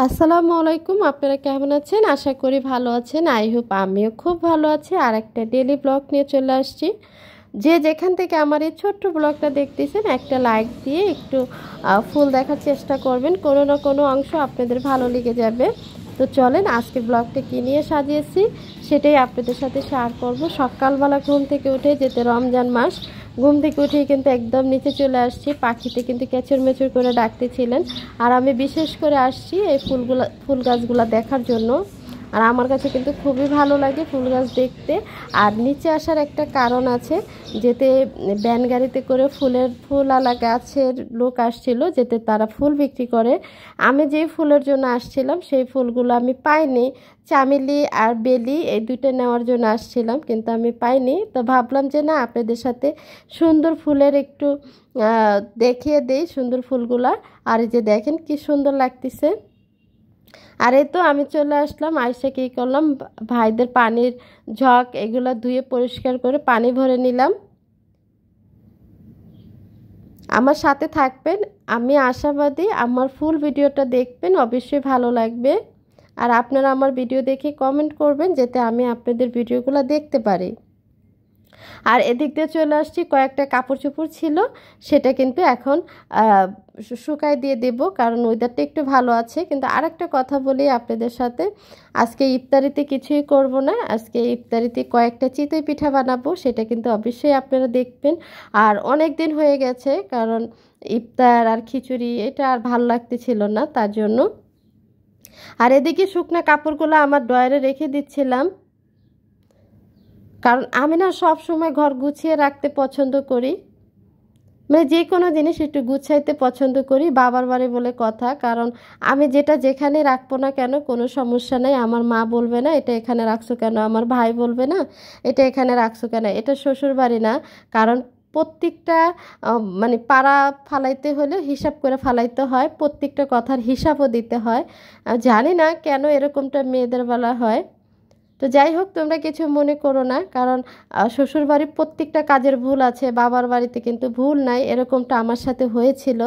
আসসালামু আলাইকুম। আপনারা কেমন আছেন? আশা করি ভালো আছেন। আই হোপ আমিও খুব ভালো আছি। আর একটা ডেইলি ব্লগ নিয়ে চলে আসছি। যে যেখান থেকে আমার এই ছোট্ট ব্লগটা দেখতেছেন একটা লাইক দিয়ে একটু ফুল দেখার চেষ্টা করবেন। কোনো না কোনো অংশ আপনাদের ভালো লেগে যাবে। তো চলেন আজকের ব্লগটা কী নিয়ে সাজিয়েছি সেটাই আপনাদের সাথে শেয়ার করব। সকালবেলা ঘুম থেকে উঠে যেতে রমজান মাস, ঘুম থেকে উঠেই কিন্তু একদম নিচে চলে আসছি। পাখিতে কিন্তু কেচর মেচর করে ডাকতেছিলেন। আর আমি বিশেষ করে আসছি এই ফুল গাছগুলা দেখার জন্য। আর আমার কাছে কিন্তু খুবই ভালো লাগে ফুল গাছ দেখতে। আর নিচে আসার একটা কারণ আছে, যেতে ভ্যান গাড়িতে করে ফুলওয়ালা গাছের লোক আসছিল, যেতে তারা ফুল বিক্রি করে। আমি যেই ফুলের জন্য আসছিলাম সেই ফুলগুলো আমি পাইনি। চামেলি আর বেলি এই দুটো নেওয়ার জন্য আসছিলাম, কিন্তু আমি পাইনি। তো ভাবলাম যে না, আপনাদের সাথে সুন্দর ফুলের একটু দেখিয়ে দেই সুন্দর ফুলগুলা। আর এই যে দেখেন কি সুন্দর লাগতেছে। আর এই তো আমি চলে আসলাম, আইসা কী করলাম, ভাইদের পানির ঝক এগুলো ধুয়ে পরিষ্কার করে পানি ভরে নিলাম। আমার সাথে থাকবেন, আমি আশাবাদী আমার ফুল ভিডিওটা দেখবেন, অবশ্যই ভালো লাগবে। আর আপনারা আমার ভিডিও দেখে কমেন্ট করবেন, যাতে আমি আপনাদের ভিডিওগুলো দেখতে পারি। আর এদিক দিয়ে চলে আসছি, কয়েকটা কাপড় চোপড় ছিল সেটা কিন্তু এখন শুকাই দিয়ে দেব, কারণ ওয়েদারটা একটু ভালো আছে। কিন্তু আরেকটা কথা বলি আপনাদের সাথে, আজকে ইফতারিতে কিছুই করব না। আজকে ইফতারিতে কয়েকটা চিতই পিঠা বানাবো, সেটা কিন্তু অবশ্যই আপনারা দেখবেন। আর অনেক দিন হয়ে গেছে, কারণ ইফতার আর খিচুড়ি এটা আর ভালো লাগতেছিল না, তার জন্য। আর এদিকে শুকনো কাপড়গুলো আমার ড্রয়ারে রেখে দিচ্ছিলাম, কারণ আমি না সব সময় ঘর গুছিয়ে রাখতে পছন্দ করি। মানে যে কোনো জিনিস একটু গুছাইতে পছন্দ করি, বাবার বাড়ি বলে কথা। কারণ আমি যেটা যেখানে রাখবো না কেন কোনো সমস্যা নেই, আমার মা বলবে না এটা এখানে রাখছো কেন, আমার ভাই বলবে না এটা এখানে রাখছো কেন। এটা শ্বশুর বাড়ি না, কারণ প্রত্যেকটা মানে পাড়া ফালাইতে হলে হিসাব করে ফালাইতে হয়, প্রত্যেকটা কথার হিসাবও দিতে হয়। জানি না কেন এরকমটা মেয়েদের বেলা হয়। তো যাই হোক, তোমরা কিছু মনে করো না, কারণ শ্বশুরবাড়ির প্রত্যেকটা কাজের ভুল আছে, বাবার বাড়িতে কিন্তু ভুল নাই। এরকমটা আমার সাথে হয়েছিল,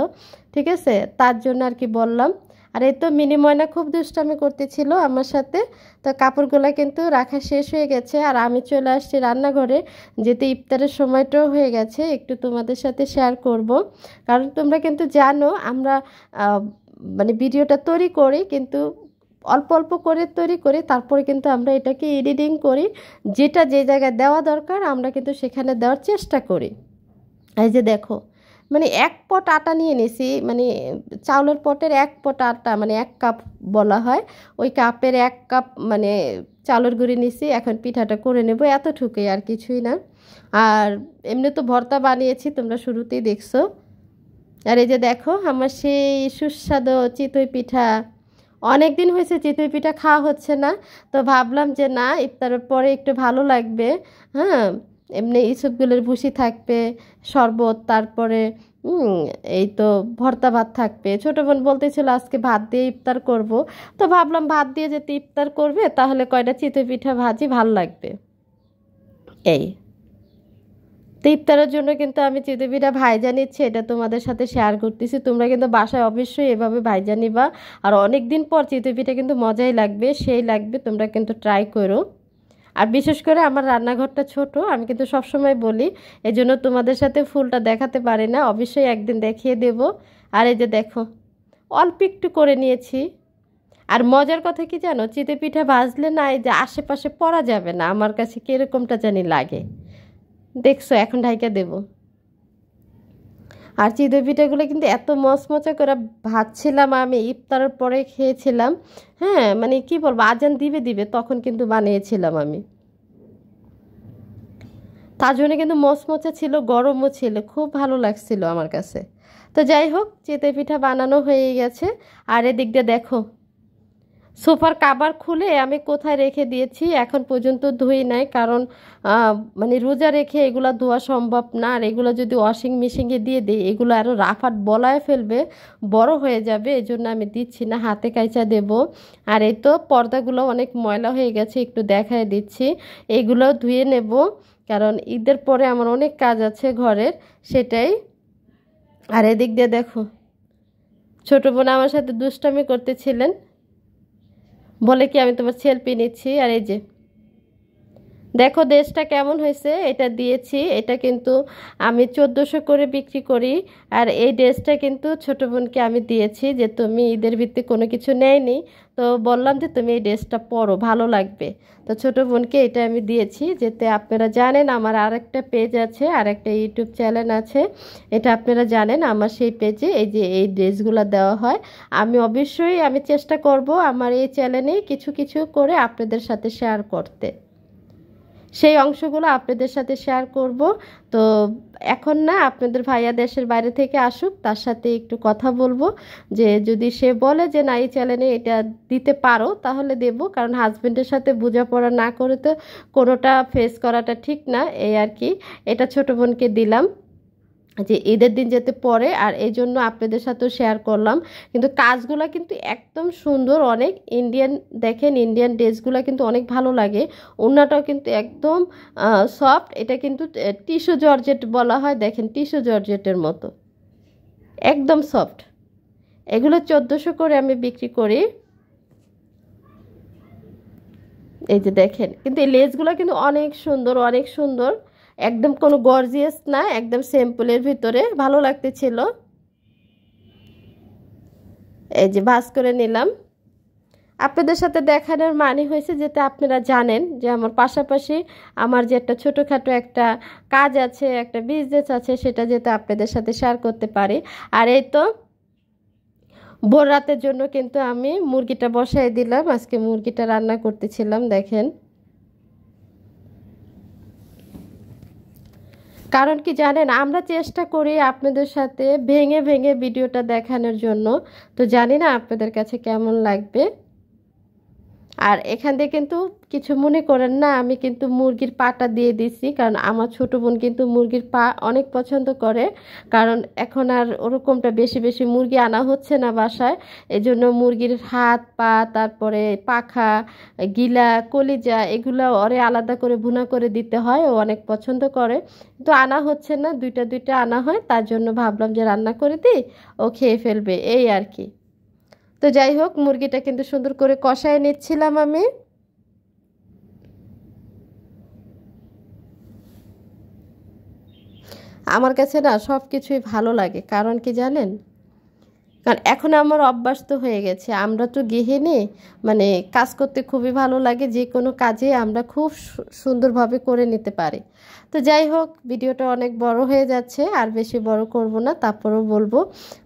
ঠিক আছে, তার জন্য আর কি বললাম। আর এই তো মিনি ময়না খুব দুষ্টামি করতেছিল আমার সাথে। তো কাপড়গুলো কিন্তু রাখা শেষ হয়ে গেছে, আর আমি চলে আসছি রান্নাঘরে, যেতে ইফতারের সময়টাও হয়ে গেছে, একটু তোমাদের সাথে শেয়ার করব। কারণ তোমরা কিন্তু জানো আমরা মানে ভিডিওটা তৈরি করি, কিন্তু অল্প অল্প করে তৈরি করি, তারপরে কিন্তু আমরা এটাকে এডিটিং করি, যেটা যে জায়গায় দেওয়া দরকার আমরা কিন্তু সেখানে দেওয়ার চেষ্টা করি। এই যে দেখো, মানে এক পট আটা নিয়ে নিছি, মানে চাউলের পটের এক পট আটা, মানে 1 কাপ বলা হয়, ওই কাপের 1 কাপ মানে চাউলের গুঁড়ি নিছি। এখন পিঠাটা করে নেব, এতটুকুই, আর কিছুই না। আর এমনি তো ভর্তা বানিয়েছি, তোমরা শুরুতেই দেখছো। আর এই যে দেখো আমার সেই সুস্বাদু চিতই পিঠা। অনেক দিন হয়েছে চিতই পিঠা খাওয়া হচ্ছে না, তো ভাবলাম যে না, ইফতারের পরে একটু ভালো লাগবে। হ্যাঁ, এমনি ইসবগুলের ভুসি থাকবে, শরবত, তারপরে এই তো ভর্তা ভাত থাকবে। ছোটো বোন বলতেছিল আজকে ভাত দিয়ে ইফতার করব, তো ভাবলাম ভাত দিয়ে যেতে ইফতার করবে তাহলে কয়টা চিতই পিঠা ভাজি ভালো লাগবে। এই তো ইফতারের জন্য কিন্তু আমি চিতই পিঠা ভাইজা নিচ্ছি, এটা তোমাদের সাথে শেয়ার করতেছি। তোমরা কিন্তু বাসায় অবশ্যই এভাবে ভাইজা নিবা। আর অনেক দিন পর চিতই পিঠা কিন্তু মজাই লাগবে, সেই লাগবে, তোমরা কিন্তু ট্রাই করো। আর বিশেষ করে আমার রান্নাঘরটা ছোট, আমি কিন্তু সবসময় বলি, এই জন্য তোমাদের সাথে ফুলটা দেখাতে পারি না, অবশ্যই একদিন দেখিয়ে দেব। আর এই যে দেখো অল্প একটু করে নিয়েছি। আর মজার কথা কি জানো, চিতই পিঠা ভাজলে না এই যে আশেপাশে পড়া যাবে না, আমার কাছে কীরকমটা জানি লাগে। দেখছো, এখন ঢাইকা দেব। আর চিতই পিঠাগুলো কিন্তু এত মচমচে করে ভাজছিলাম, আমি ইফতারের পরে খেয়েছিলাম। হ্যাঁ, মানে কি বলবো, আজান দিবে দিবে তখন কিন্তু বানিয়েছিলাম আমি, তার জন্য কিন্তু মচমচে ছিল, গরমও ছিল, খুব ভালো লাগছিল আমার কাছে। তো যাই হোক, চিতই পিঠা বানানো হয়ে গেছে। আর এদিক দিয়ে দেখো সোফার কাভার খুলে আমি কোথায় রেখে দিয়েছি, এখন পর্যন্ত ধুই নাই, কারণ মানে রোজা রেখে এগুলো ধোয়া সম্ভব না। আর এগুলো যদি ওয়াশিং মেশিনে দিয়ে দিই এগুলো আরও রাফাট বলায় ফেলবে, বড় হয়ে যাবে, এই জন্য আমি দিচ্ছি না, হাতে কাইচা দেব। আর এই তো পর্দাগুলো অনেক ময়লা হয়ে গেছে, একটু দেখায় দিচ্ছি, এগুলো ধুয়ে নেব, কারণ ঈদের পরে আমার অনেক কাজ আছে ঘরের, সেটাই। আর এদিক দিয়ে দেখো ছোটো বোন আমার সাথে দুষ্টামি করতেছিলেন, বলে কি আমি তোমার সেলফি নিচ্ছি। আর এই যে দেখো ড্রেসটা কেমন হয়েছে, এটা দিয়েছি, এটা কিন্তু আমি 1400 করে বিক্রি করি। আর এই ড্রেসটা কিন্তু ছোট বোনকে আমি দিয়েছি, যে তুমি ঈদের ভিত্তি কোনো কিছু নেয়নি, তো বললাম যে তুমি এই ড্রেসটা পরো, ভালো লাগবে। তো ছোট বোনকে এটা আমি দিয়েছি। যেতে আপনারা জানেন আমার আরেকটা পেজ আছে, আরেকটা ইউটিউব চ্যানেল আছে, এটা আপনারা জানেন, আমার সেই পেজে এই যে এই ড্রেসগুলো দেওয়া হয়। আমি অবশ্যই আমি চেষ্টা করব আমার এই চ্যানেলে কিছু কিছু করে আপনাদের সাথে শেয়ার করতে, সেই অংশগুলো আপনাদের সাথে শেয়ার করব। তো এখন না, আপনাদের ভাইয়া দেশের বাইরে থেকে আসুক, তার সাথে একটু কথা বলবো, যে যদি সে বলে যে না এই চ্যানেলে এটা দিতে পারো তাহলে দেব, কারণ হাজবেন্ডের সাথে বোঝাপড়া না করে তো কোনোটা ফেস করাটা ঠিক না, এই আর কি। এটা ছোট বোনকে দিলাম যে ঈদের দিন যেতে পরে, আর এই জন্য আপনাদের সাথেও শেয়ার করলাম। কিন্তু কাজগুলো কিন্তু একদম সুন্দর, অনেক ইন্ডিয়ান, দেখেন ইন্ডিয়ান ড্রেসগুলো কিন্তু অনেক ভালো লাগে। ওড়নাটাও কিন্তু একদম সফট, এটা কিন্তু টিস্যু জর্জেট বলা হয়, দেখেন টিস্যু জর্জেটের মতো একদম সফট। এগুলো 1400 করে আমি বিক্রি করি। এই যে দেখেন, কিন্তু এই লেসগুলো কিন্তু অনেক সুন্দর, অনেক সুন্দর, একদম কোনো গর্জিয়াস না, একদম সিম্পলের ভিতরে ভালো লাগতেছিল। এই যে ভাঁজ করে নিলাম। আপনাদের সাথে দেখানোর মানে হয়েছে যাতে আপনারা জানেন যে আমার পাশাপাশি আমার যে একটা ছোটোখাটো একটা কাজ আছে, একটা বিজনেস আছে, সেটা যাতে আপনাদের সাথে শেয়ার করতে পারি। আর এই তো ভোর রাতের জন্য কিন্তু আমি মুরগিটা বসাই দিলাম, আজকে মুরগিটা রান্না করতেছিলাম দেখেন। কারণ কি জানেন, আমরা চেষ্টা করি আপনাদের সাথে ভেঙে ভেঙে ভিডিওটা দেখানোর জন্য, তো জানি না আপনাদের কাছে কেমন লাগবে। আর এখান দিয়ে কিন্তু কিছু মনে করেন না, আমি কিন্তু মুরগির পাটা দিয়ে দিছি, কারণ আমার ছোট বোন কিন্তু মুরগির পা অনেক পছন্দ করে। কারণ এখন আর ওরকমটা বেশি বেশি মুরগি আনা হচ্ছে না বাসায়, এজন্য মুরগির হাত পা, তারপরে পাখা, গিলা, কলিজা, এগুলো ওরে আলাদা করে ভুনা করে দিতে হয়, ও অনেক পছন্দ করে। তো আনা হচ্ছে না, দুইটা দুইটা আনা হয়, তার জন্য ভাবলাম যে রান্না করে দিই, ও খেয়ে ফেলবে, এই আর কি। তো যাই হোক, মুরগিটা কিন্তু সুন্দর করে কষায় নিচ্ছিলাম আমি। আমার কাছে না সব কিছুই ভালো লাগে, কারণ কি জানেন, কারণ এখন আমার অভ্যাস তো হয়ে গেছে, আমরা তো গৃহিণী, মানে কাজ করতে খুবই ভালো লাগে, যে কোনো কাজে আমরা খুব সুন্দরভাবে করে নিতে পারি। তো যাই হোক, ভিডিওটা অনেক বড় হয়ে যাচ্ছে, আর বেশি বড় করব না, তারপরেও বলবো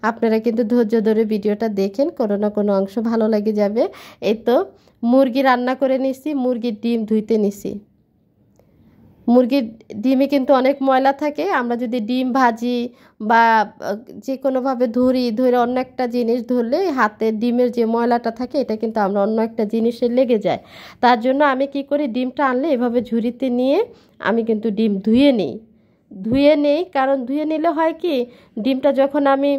আপনারা কিন্তু ধৈর্য ধরে ভিডিওটা দেখেন, কোনো না কোনো অংশ ভালো লেগে যাবে। এই তো মুরগি রান্না করে নিছি, মুরগির ডিম ধুইতে নিছি। মুরগির ডিমে কিন্তু অনেক ময়লা থাকে, আমরা যদি ডিম ভাজি বা যে কোনোভাবে ধরে অন্য একটা জিনিস ধরলে হাতে ডিমের যে ময়লাটা থাকে, এটা কিন্তু আমরা অন্য একটা জিনিসে লেগে যায়। তার জন্য আমি কি করি, ডিমটা আনলে এভাবে ঝুড়িতে নিয়ে আমি কিন্তু ডিম ধুয়ে নেই, কারণ ধুয়ে নিলে হয় কি, ডিমটা যখন আমি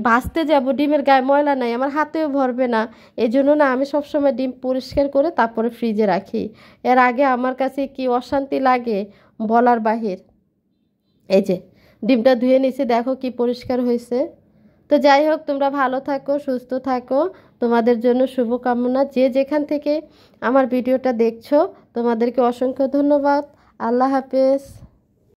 ভাজতে যাব, ডিমের গায়ে ময়লা নাই, আমার হাতেও ভরবে না। এই জন্য না আমি সবসময় ডিম পরিষ্কার করে তারপরে ফ্রিজে রাখি। এর আগে আমার কাছে কি অশান্তি লাগে বলার বাহির। এই যে ডিমটা ধুয়ে নিছি, দেখো কি পরিষ্কার হয়েছে। তো যাই হোক, তোমরা ভালো থাকো, সুস্থ থাকো, তোমাদের জন্য শুভকামনা। যে যেখান থেকে আমার ভিডিওটা দেখছো, তোমাদেরকে অসংখ্য ধন্যবাদ। আল্লাহ হাফেজ।